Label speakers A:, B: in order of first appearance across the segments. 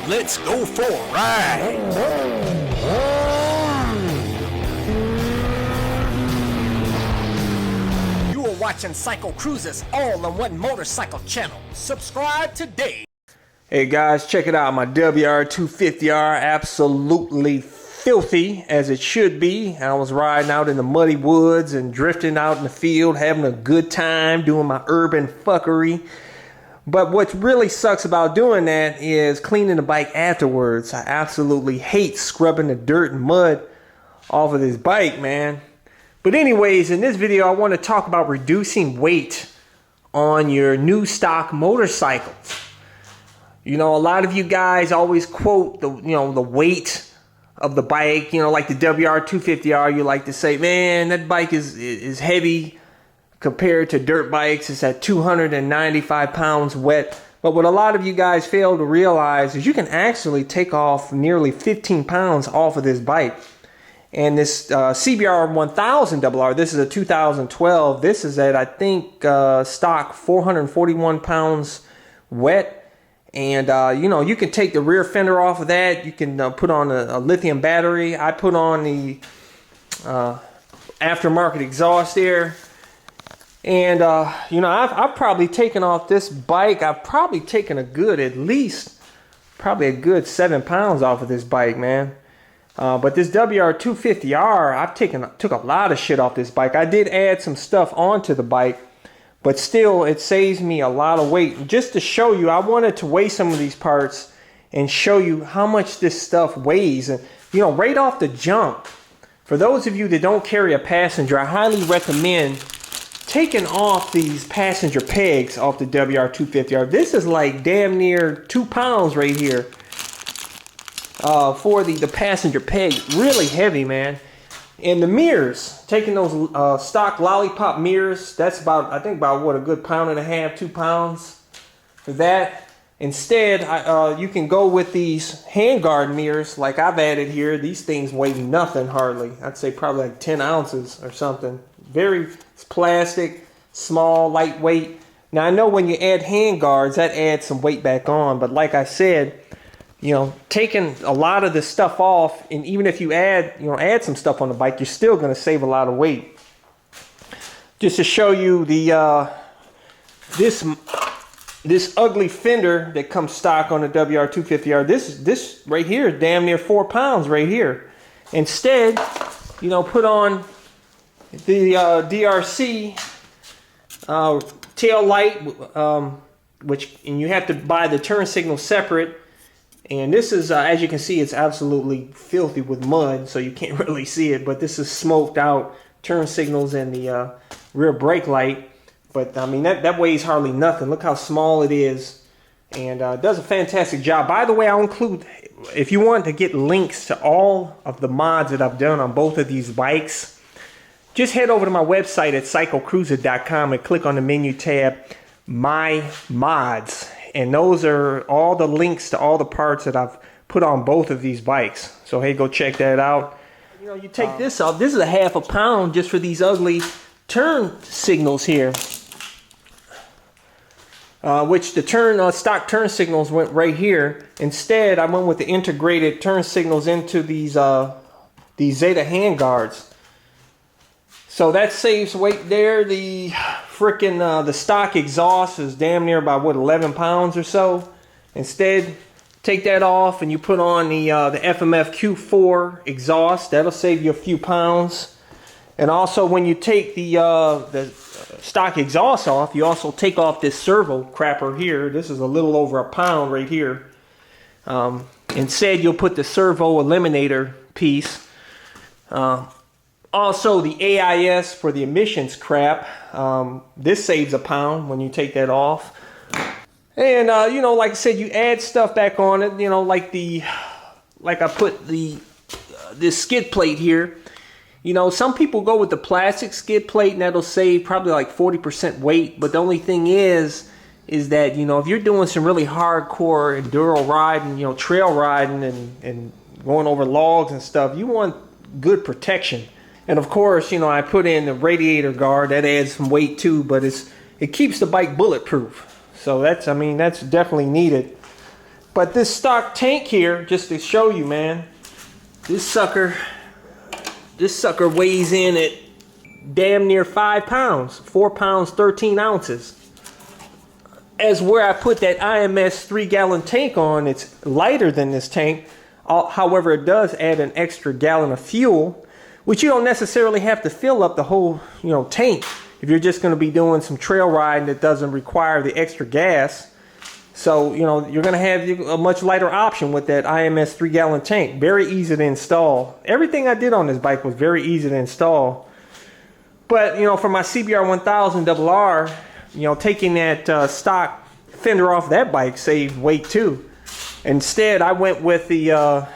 A: Let's go for a ride. You are watching CycleCruza's all-in-one motorcycle channel. Subscribe today.
B: Hey guys, check it out. My WR250R, absolutely filthy as it should be. I was riding out in the muddy woods and drifting out in the field, having a good time doing my urban fuckery. But what really sucks about doing that is cleaning the bike afterwards. I absolutely hate scrubbing the dirt and mud off of this bike, man. But anyways, in this video, I want to talk about reducing weight on your new stock motorcycles. You know, a lot of you guys always quote the weight of the bike, like the WR250R. You like to say, man, that bike is heavy compared to dirt bikes. It's at 295 pounds wet. But what a lot of you guys fail to realize is you can actually take off nearly 15 pounds off of this bike. And this CBR 1000 RR, this is a 2012. This is at, I think, stock 441 pounds wet. And, you can take the rear fender off of that. You can put on a lithium battery. I put on the aftermarket exhaust there. And, I've probably taken off this bike. I've probably taken a good 7 pounds off of this bike, man. But this WR250R, took a lot of shit off this bike. I did add some stuff onto the bike, but still it saves me a lot of weight. And just to show you, I wanted to weigh some of these parts and show you how much this stuff weighs. And, right off the jump, for those of you that don't carry a passenger, I highly recommend taking off these passenger pegs off the WR250R. This is like damn near 2 pounds right here for the passenger peg. Really heavy, man. And the mirrors, taking those stock lollipop mirrors, that's about what, a good 1.5 pounds, 2 pounds for that. Instead, you can go with these handguard mirrors like I've added here. These things weigh nothing hardly. I'd say probably like 10 ounces or something. It's plastic, small, lightweight. Now I know when you add handguards, that adds some weight back on. But like I said, taking a lot of this stuff off, and even if you add some stuff on the bike, you're still going to save a lot of weight. Just to show you the this ugly fender that comes stock on the WR250R. This right here is damn near 4 pounds right here. Instead, put on the DRC tail light, and you have to buy the turn signal separate. And this is, as you can see, it's absolutely filthy with mud, so you can't really see it. But this is smoked out turn signals and the rear brake light. But I mean, that weighs hardly nothing. Look how small it is, and does a fantastic job. By the way, I'll include, if you want to get links to all of the mods that I've done on both of these bikes, just head over to my website at CycleCruza.com and click on the menu tab, My Mods. And those are all the links to all the parts that I've put on both of these bikes. So hey, go check that out. You take this off. This is a 1/2 pound just for these ugly turn signals here. Which the stock turn signals went right here. Instead, I went with the integrated turn signals into these Zeta handguards. So that saves weight there. The frickin' the stock exhaust is damn near about, what, 11 pounds or so. Instead, take that off and you put on the FMF Q4 exhaust. That'll save you a few pounds. And also, when you take the stock exhaust off, you also take off this servo crapper here. This is a little over 1 pound right here. Instead, you'll put the servo eliminator piece. Also, the AIS for the emissions crap. This saves 1 pound when you take that off. And, like I said, you add stuff back on it, like I put this skid plate here. Some people go with the plastic skid plate, and that'll save probably like 40% weight. But the only thing is that, if you're doing some really hardcore enduro riding, trail riding and going over logs and stuff, you want good protection. And of course, I put in the radiator guard. That adds some weight too, but it keeps the bike bulletproof. So that's definitely needed. But this stock tank here, just to show you, man, this sucker weighs in at damn near 5 pounds, 4 pounds, 13 ounces. As where I put that IMS 3-gallon tank on, it's lighter than this tank. However, it does add an extra gallon of fuel, which you don't necessarily have to fill up the whole, tank if you're just going to be doing some trail riding that doesn't require the extra gas. So, you're going to have a much lighter option with that IMS 3-gallon tank. Very easy to install. Everything I did on this bike was very easy to install. But, for my CBR 1000 RR, taking that stock fender off that bike saved weight too. Instead, I went with the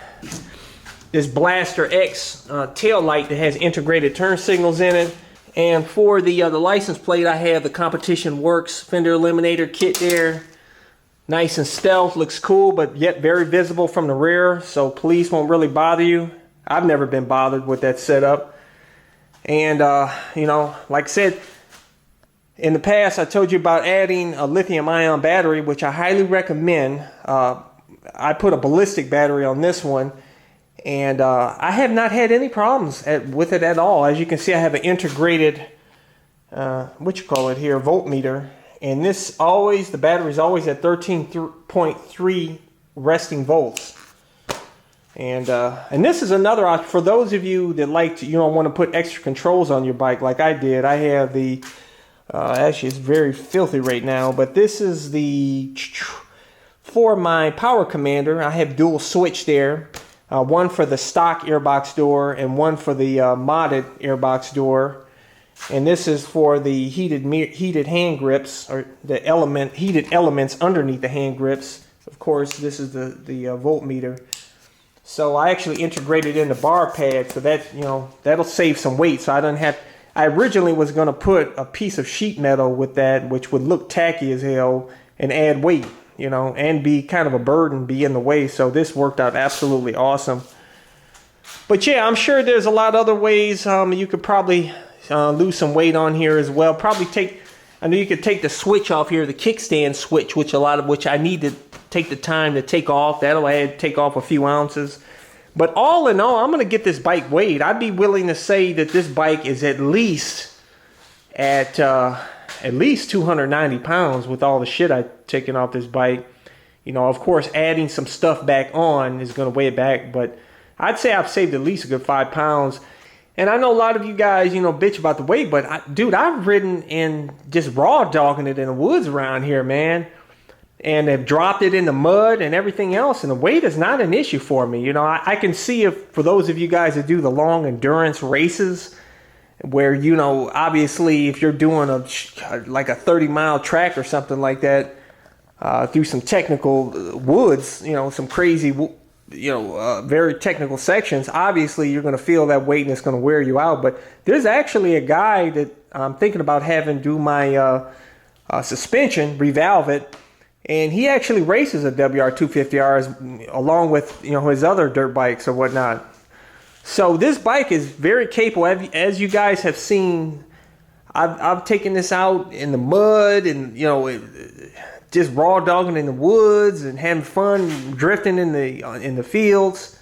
B: this Blaster X tail light that has integrated turn signals in it. And for the license plate, I have the Competition Works Fender Eliminator kit there. Nice and stealth, looks cool, but yet very visible from the rear, so police won't really bother you. I've never been bothered with that setup. And, like I said, in the past, I told you about adding a lithium-ion battery, which I highly recommend. I put a ballistic battery on this one, and I have not had any problems with it at all. As you can see, I have an integrated, voltmeter. And the battery is always at 13.3 resting volts. And this is another option for those of you that like to, want to put extra controls on your bike like I did. I have the, actually it's very filthy right now, but this is for my power commander. I have dual switch there. One for the stock airbox door and one for the modded airbox door. And this is for the heated hand grips, or the heated elements underneath the hand grips. Of course, this is the voltmeter. So I actually integrated in the bar pad, so that that'll save some weight. So I don't have. I originally was going to put a piece of sheet metal with that, which would look tacky as hell and add weight, and be kind of a burden, be in the way. So this worked out absolutely awesome. But yeah, I'm sure there's a lot of other ways you could probably lose some weight on here as well. I know you could take the switch off here, the kickstand switch, which I need to take the time to take off. That'll take off a few ounces. But all in all, I'm going to get this bike weighed. I'd be willing to say that this bike is at least 290 pounds with all the shit I've taken off this bike. Of course, adding some stuff back on is going to weigh it back, but I'd say I've saved at least a good 5 pounds. And I know a lot of you guys, bitch about the weight, but dude, I've ridden in just raw dogging it in the woods around here, man. And have dropped it in the mud and everything else, and the weight is not an issue for me. I can see for those of you guys that do the long endurance races, where, obviously if you're doing like a 30-mile track or something like that, through some technical woods, some crazy very technical sections, obviously you're going to feel that weight and it's going to wear you out. But there's actually a guy that I'm thinking about having do my suspension, revalve it, and he actually races a WR250R along with his other dirt bikes or whatnot. So this bike is very capable. As you guys have seen, I've taken this out in the mud and just raw dogging in the woods and having fun drifting in the fields.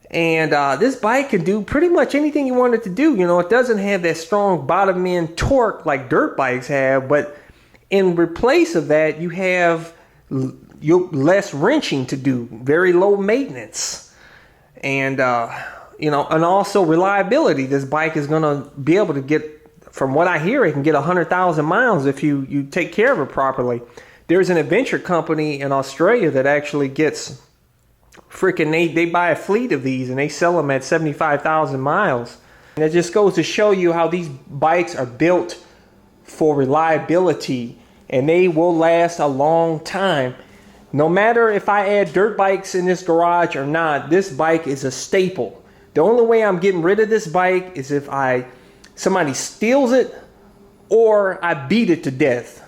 B: And this bike can do pretty much anything you want it to do. It doesn't have that strong bottom end torque like dirt bikes have, but in replace of that, you have less wrenching to do, very low maintenance, and and also reliability. This bike is going to be able to get, from what I hear, it can get 100,000 miles if you take care of it properly. There's an adventure company in Australia that actually gets they buy a fleet of these and they sell them at 75,000 miles. And it just goes to show you how these bikes are built for reliability, and they will last a long time. No matter if I add dirt bikes in this garage or not, this bike is a staple. The only way I'm getting rid of this bike is if somebody steals it or I beat it to death.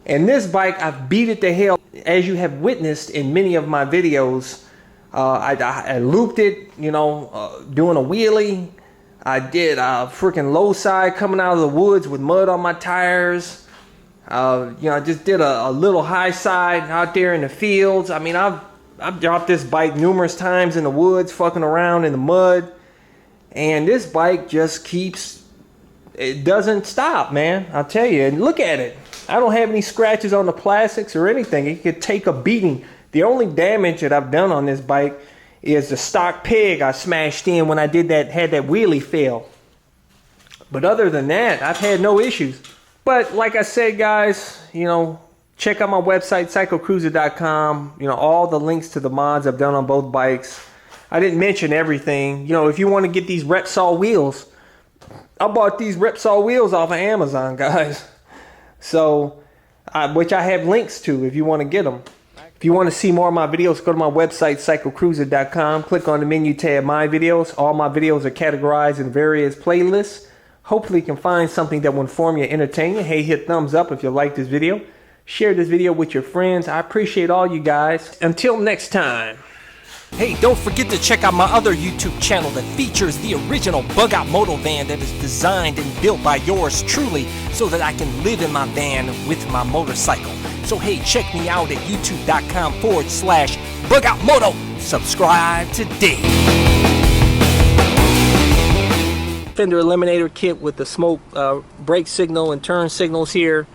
B: And this bike, I've beat it to hell, as you have witnessed in many of my videos. I looped it, doing a wheelie. I did a freaking low side coming out of the woods with mud on my tires. You know, I just did a little high side out there in the fields. I mean, I've dropped this bike numerous times in the woods, fucking around in the mud. And this bike just keeps, it doesn't stop, man. I'll tell you. And look at it. I don't have any scratches on the plastics or anything. It could take a beating. The only damage that I've done on this bike is the stock peg I smashed in when I had that wheelie fail. But other than that, I've had no issues. But like I said, guys, you know, check out my website, CycleCruza.com. You know, all the links to the mods I've done on both bikes. I didn't mention everything. You know, if you want to get these Repsol wheels, I bought these Repsol wheels off of Amazon, guys. So, which I have links to if you want to get them. If you want to see more of my videos, go to my website, CycleCruza.com. Click on the menu tab, My Videos. All my videos are categorized in various playlists. Hopefully you can find something that will inform you, entertain you. Hey, hit thumbs up if you like this video. Share this video with your friends. I appreciate all you guys. Until next time.
A: Hey, don't forget to check out my other YouTube channel that features the original bug-out moto van that is designed and built by yours truly so that I can live in my van with my motorcycle. So hey, check me out at youtube.com/bugoutmoto. Subscribe today. Fender Eliminator kit with the smoke brake signal and turn signals here.